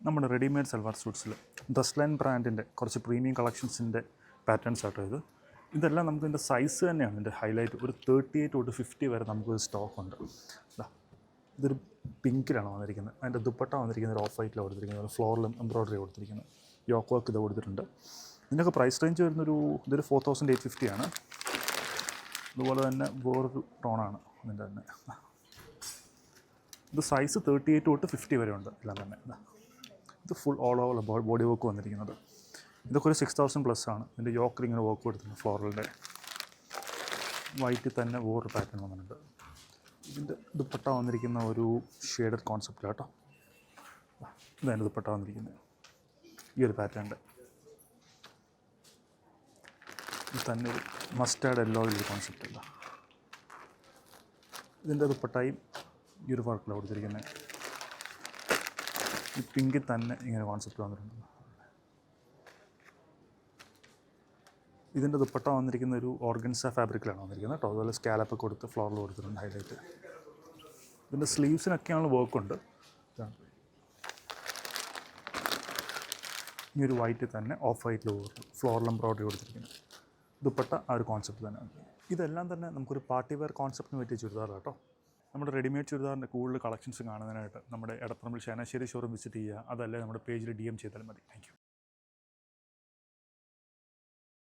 നമ്മുടെ readymade salwar സ്യൂട്ട്സിൽ dress line ബ്രാൻഡിൻ്റെ കുറച്ച് പ്രീമിയം കളക്ഷൻസിൻ്റെ പാറ്റേൺസ് ആട്ടോ ഇതെല്ലാം നമുക്ക് ഇതിൻ്റെ സൈസ് തന്നെയാണ് ഇതിൻ്റെ ഹൈലൈറ്റ്. ഒരു 38 തൊട്ട് 50 വരെ നമുക്കൊരു സ്റ്റോക്കുണ്ട്. ഇതൊരു പിങ്കിലാണ് വന്നിരിക്കുന്നത്. അതിൻ്റെ ദുപ്പട്ട വന്നിരിക്കുന്നത് ഒരു ഓഫ് വൈറ്റിലാണ് കൊടുത്തിരിക്കുന്നത്. ഒരു ഫ്ലോറിലും എംബ്രോയ്ഡറി കൊടുത്തിരിക്കുന്നത്. യോക്ക് വർക്ക് ഇത് കൊടുത്തിട്ടുണ്ട്. ഇതിൻ്റെയൊക്കെ പ്രൈസ് റേഞ്ച് ഇതൊരു 4850 ആണ്. അതുപോലെ തന്നെ വേറൊരു ടോണാണ് ഇതിൻ്റെ തന്നെ. ഇത് സൈസ് 38 തൊട്ട് 50 വരെ ഉണ്ട് എല്ലാം തന്നെ. ഇത് full all over body work വന്നിരിക്കുന്നത്. ഇതൊക്കെ ഒരു 6000+ ആണ്. ഇതിൻ്റെ യോക്കിൽ ഇങ്ങനെ വർക്ക് കൊടുത്തിട്ടുണ്ട്. ഫ്ലോറലിൻ്റെ വൈറ്റിൽ തന്നെ വേറൊരു പാറ്റേൺ വന്നിട്ടുണ്ട്. ഇതിൻ്റെ ദുപ്പട്ട വന്നിരിക്കുന്ന ഒരു ഷെയ്ഡഡ് കോൺസെപ്റ്റിലാട്ടോ. ഇതാണ് ദുപ്പട്ട വന്നിരിക്കുന്നത് ഈ ഒരു പാറ്റേണിൻ്റെ. ഇത് തന്നെ ഒരു മസ്റ്റാർഡ് യെല്ലോയിലൊരു കോൺസെപ്റ്റ് അല്ല. ഇതിൻ്റെ ദുപ്പട്ടയും ഈ ഒരു വർക്കിലാണ് കൊടുത്തിരിക്കുന്നത്. ഈ പിങ്കിൽ തന്നെ ഇങ്ങനെ കോൺസെപ്റ്റ് വന്നിട്ടുണ്ട്. ഇതിൻ്റെ ദുപ്പട്ട വന്നിരിക്കുന്ന ഒരു ഓർഗൻസ ഫാബ്രിക്കിലാണ് വന്നിരിക്കുന്നത് കേട്ടോ. അതുപോലെ സ്കാലപ്പ് കൊടുത്ത് ഫ്ലോറിൽ കൊടുത്തിട്ടുണ്ട് ഹൈലൈറ്റ്. ഇതിൻ്റെ സ്ലീവ്സിനൊക്കെയാണ് വർക്കുണ്ട്. ഈ ഒരു വൈറ്റിൽ തന്നെ ഓഫ് വൈറ്റിൽ ഫ്ലോറിൽ എംബ്രോയ്ഡറി കൊടുത്തിരിക്കുന്നത്. ദുപ്പട്ട ആ ഒരു കോൺസെപ്റ്റ് തന്നെയാണ്. ഇതെല്ലാം തന്നെ നമുക്കൊരു പാർട്ടി വെയർ കോൺസെപ്റ്റിന് പറ്റിയ ചുരിദാർ കേട്ടോ. നമ്മുടെ റെഡിമെയ്ഡ് ചുരിദാറിൻ്റെ കൂടുതൽ കളക്ഷൻസ് കാണുന്നതിനായിട്ട് നമ്മുടെ എടപ്പറമ്പിൽ ശേനാശ്ശേരി ഷോറൂം വിസിറ്റ് ചെയ്യുക. അതല്ലേ നമ്മുടെ പേജിൽ DM ചെയ്താൽ മതി. Thank you.